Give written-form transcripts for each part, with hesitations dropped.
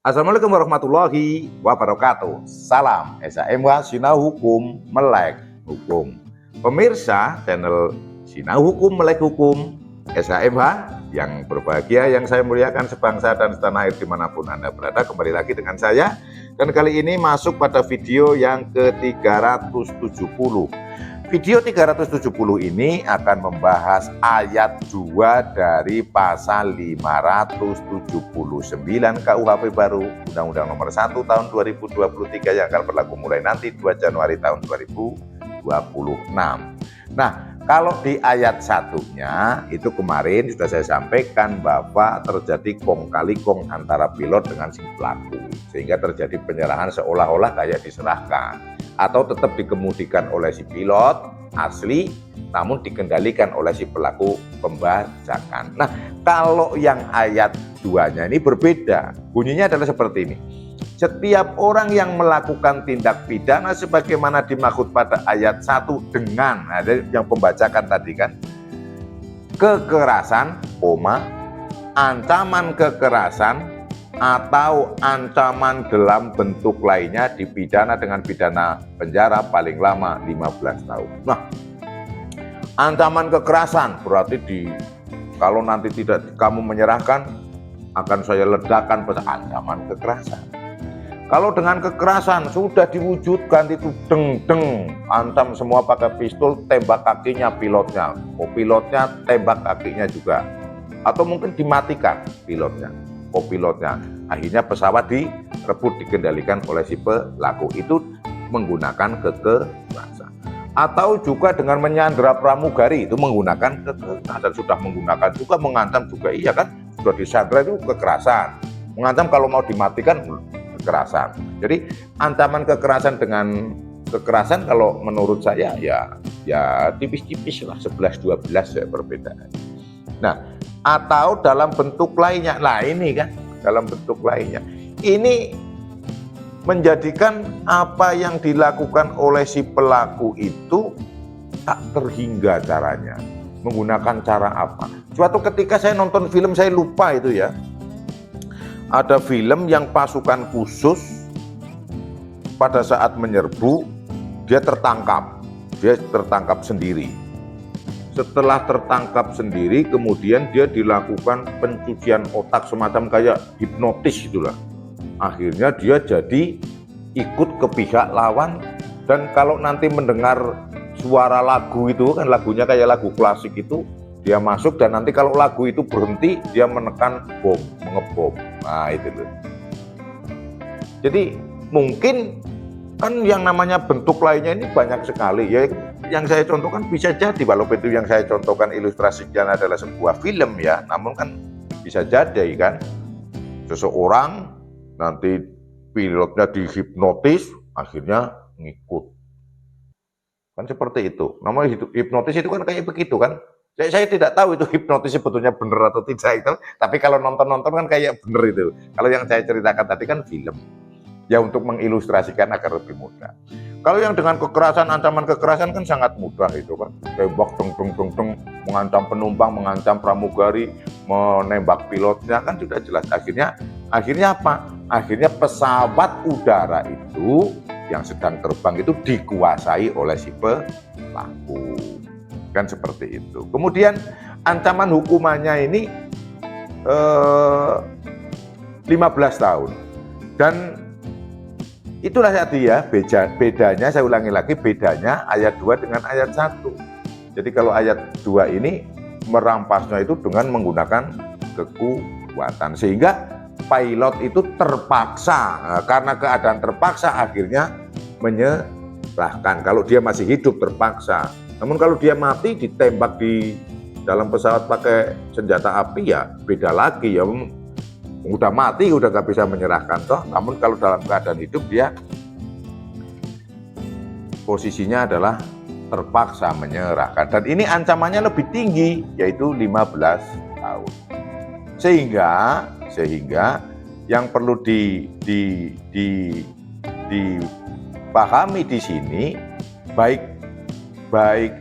Assalamualaikum warahmatullahi wabarakatuh. Salam SHMH Sinau Hukum Melek Hukum. Pemirsa channel Sinau Hukum Melek Hukum SHMH yang berbahagia, yang saya muliakan sebangsa dan setanah air dimanapun Anda berada, kembali lagi dengan saya. Dan kali ini masuk pada video yang ke-370. Video 370 ini akan membahas ayat 2 dari pasal 579 KUHP baru Undang-Undang Nomor 1 Tahun 2023 yang akan berlaku mulai nanti 2 Januari tahun 2026. Nah, kalau di ayat satunya itu kemarin sudah saya sampaikan bahwa terjadi kong kali kong antara pilot dengan si pelaku, sehingga terjadi penyerahan seolah-olah kayak diserahkan, atau tetap dikemudikan oleh si pilot asli namun dikendalikan oleh si pelaku pembajakan. Nah, kalau yang ayat 2-nya ini berbeda. Bunyinya adalah seperti ini. Setiap orang yang melakukan tindak pidana sebagaimana dimaksud pada ayat 1 dengan, ada yang pembacakan tadi kan, kekerasan, ancaman kekerasan atau ancaman dalam bentuk lainnya dipidana dengan pidana penjara paling lama 15 tahun. Nah, ancaman kekerasan berarti kalau nanti tidak kamu menyerahkan akan saya ledakan pada ancaman kekerasan. Kalau dengan kekerasan sudah diwujudkan itu ancam semua pakai pistol, tembak kakinya pilotnya, pilotnya tembak kakinya juga, atau mungkin dimatikan pilotnya, pilotnya. Akhirnya pesawat direbut, dikendalikan oleh si pelaku, itu menggunakan kekerasan. Atau juga dengan menyandra pramugari, itu menggunakan kekerasan. Sudah menggunakan juga, mengancam juga, iya kan, sudah disandra itu kekerasan, mengancam kalau mau dimatikan kekerasan. Jadi ancaman kekerasan dengan kekerasan kalau menurut saya ya tipis-tipis lah, 11-12 ya perbedaan. Nah, atau dalam bentuk lainnya. Nah, ini kan dalam bentuk lainnya. Ini menjadikan apa yang dilakukan oleh si pelaku itu tak terhingga caranya. Menggunakan cara apa? Suatu ketika saya nonton film, saya lupa itu ya. Ada film yang pasukan khusus pada saat menyerbu, dia tertangkap sendiri. Setelah tertangkap sendiri, kemudian dia dilakukan pencucian otak semacam kayak hipnotis itulah. Akhirnya dia jadi ikut ke pihak lawan, dan kalau nanti mendengar suara lagu itu kan, lagunya kayak lagu klasik itu, dia masuk, dan nanti kalau lagu itu berhenti, dia menekan bom, mengebom. Nah, itu loh. Jadi mungkin kan yang namanya bentuk lainnya ini banyak sekali ya. Yang saya contohkan bisa jadi, walaupun itu yang saya contohkan ilustrasinya adalah sebuah film ya, namun kan bisa jadi kan seseorang nanti pilotnya dihipnotis, akhirnya ngikut. Kan seperti itu. Namanya hipnotis itu kan kayak begitu kan. Saya tidak tahu itu hipnotis sebetulnya benar atau tidak itu, tapi kalau nonton-nonton kan kayak benar itu. Kalau yang saya ceritakan tadi kan film. Ya, untuk mengilustrasikan agar lebih mudah. Kalau yang dengan kekerasan, ancaman kekerasan kan sangat mudah itu kan. Tembak mengancam penumpang, mengancam pramugari, menembak pilotnya kan sudah jelas. Akhirnya apa? Akhirnya pesawat udara itu yang sedang terbang itu dikuasai oleh si pelaku. Kan seperti itu. Kemudian ancaman hukumannya ini 15 tahun. Dan itulah tadi ya, bedanya, saya ulangi lagi, bedanya ayat 2 dengan ayat 1. Jadi kalau ayat 2 ini merampasnya itu dengan menggunakan kekuatan, sehingga pilot itu terpaksa, karena keadaan terpaksa akhirnya menyerahkan. Kalau dia masih hidup terpaksa. Namun kalau dia mati ditembak di dalam pesawat pakai senjata api ya beda lagi ya. Udah mati, udah gak bisa menyerahkan toh. Namun kalau dalam keadaan hidup dia posisinya adalah terpaksa menyerahkan. Dan ini ancamannya lebih tinggi, yaitu 15 tahun. Sehingga yang perlu dipahami di sini, baik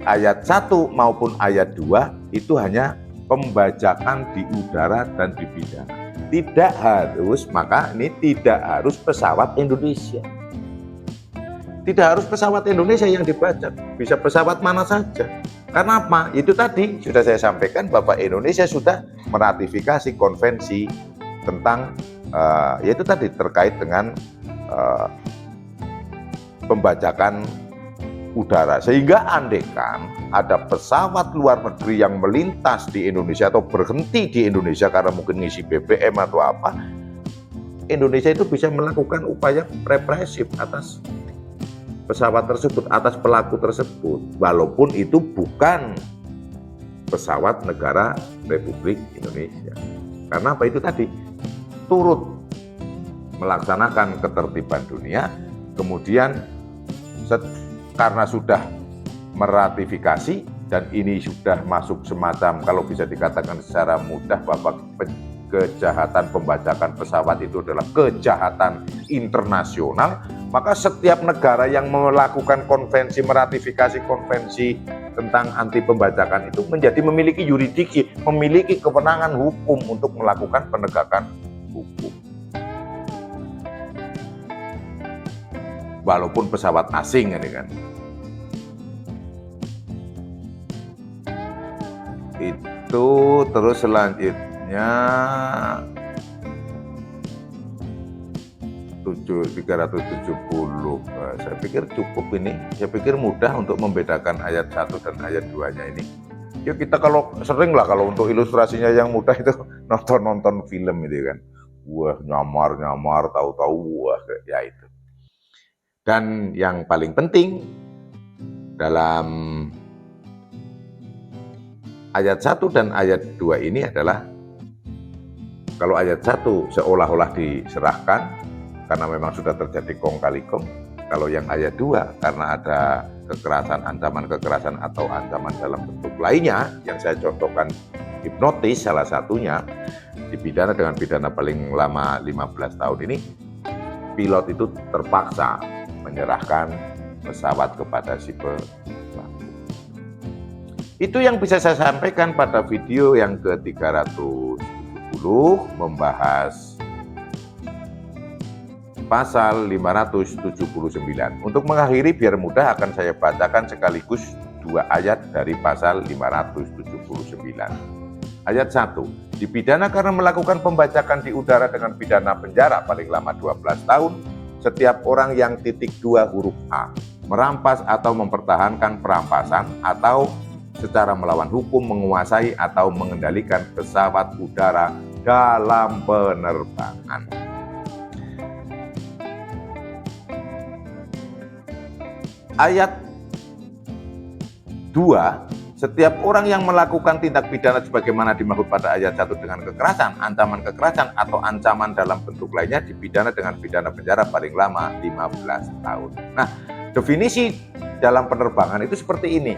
ayat 1 maupun ayat 2 itu hanya pembajakan di udara dan di bidana. Tidak harus, maka ini tidak harus pesawat Indonesia. Tidak harus pesawat Indonesia yang dibajak, bisa pesawat mana saja. Karena apa? Itu tadi sudah saya sampaikan bahwa Indonesia sudah meratifikasi konvensi tentang yaitu tadi terkait dengan pembajakan udara. Sehingga andaikan ada pesawat luar negeri yang melintas di Indonesia atau berhenti di Indonesia karena mungkin ngisi BBM atau apa, Indonesia itu bisa melakukan upaya represif atas pesawat tersebut, atas pelaku tersebut, walaupun itu bukan pesawat negara Republik Indonesia. Karena apa? Itu tadi turut melaksanakan ketertiban dunia, kemudian karena sudah meratifikasi dan ini sudah masuk semacam, kalau bisa dikatakan secara mudah, bahwa kejahatan pembajakan pesawat itu adalah kejahatan internasional, maka setiap negara yang melakukan konvensi, meratifikasi konvensi tentang anti pembajakan itu memiliki yurisdiksi, memiliki kewenangan hukum untuk melakukan penegakan hukum. Walaupun pesawat asing ini kan. Itu terus selanjutnya 370. Saya pikir cukup ini. Saya pikir mudah untuk membedakan ayat 1 dan ayat 2-nya ini. Ya kita kalau sering lah kalau untuk ilustrasinya yang mudah itu nonton film itu kan. Wah, nyamar, tahu-tahu wah ya itu. Dan yang paling penting dalam ayat 1 dan ayat 2 ini adalah, kalau ayat 1 seolah-olah diserahkan karena memang sudah terjadi kong kali kong. Kalau yang ayat 2 karena ada kekerasan, ancaman kekerasan atau ancaman dalam bentuk lainnya, yang saya contohkan hipnotis salah satunya, dipidana dengan pidana paling lama 15 tahun ini, pilot itu terpaksa menyerahkan pesawat kepada si pelaku. Itu yang bisa saya sampaikan pada video yang ke-370 membahas pasal 579. Untuk mengakhiri biar mudah akan saya bacakan sekaligus 2 ayat dari pasal 579. Ayat 1, dipidana karena melakukan pembajakan di udara dengan pidana penjara paling lama 12 tahun setiap orang yang 2 huruf A merampas atau mempertahankan perampasan atau secara melawan hukum menguasai atau mengendalikan pesawat udara dalam penerbangan. Ayat 2, setiap orang yang melakukan tindak pidana sebagaimana dimaksud pada ayat 1 dengan kekerasan, ancaman kekerasan atau ancaman dalam bentuk lainnya dipidana dengan pidana penjara paling lama 15 tahun. Nah, definisi dalam penerbangan itu seperti ini.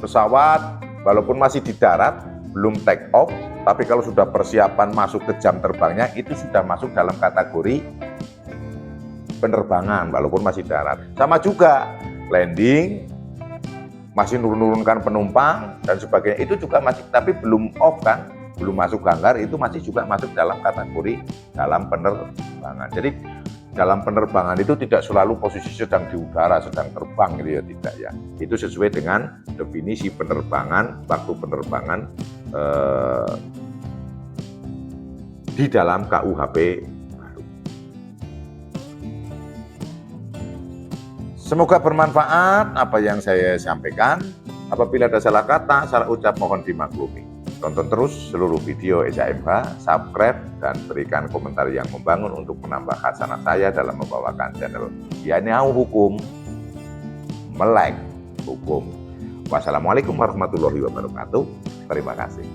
Pesawat walaupun masih di darat, belum take off, tapi kalau sudah persiapan masuk ke jam terbangnya, itu sudah masuk dalam kategori penerbangan walaupun masih darat. Sama juga landing, masih nurunkan penumpang dan sebagainya, itu juga masih, tapi belum off kan, belum masuk ganggar, itu masih juga masuk dalam kategori dalam penerbangan. Jadi dalam penerbangan itu tidak selalu posisi sedang di udara, sedang terbang gitu ya, tidak ya. Itu sesuai dengan definisi penerbangan, waktu penerbangan di dalam KUHP baru. Semoga bermanfaat apa yang saya sampaikan. Apabila ada salah kata, salah ucap mohon dimaklumi. Tonton terus seluruh video SHMH, subscribe, dan berikan komentar yang membangun untuk menambah khasanah saya dalam membawakan channel Yaniau Hukum, melek hukum. Wassalamualaikum warahmatullahi wabarakatuh. Terima kasih.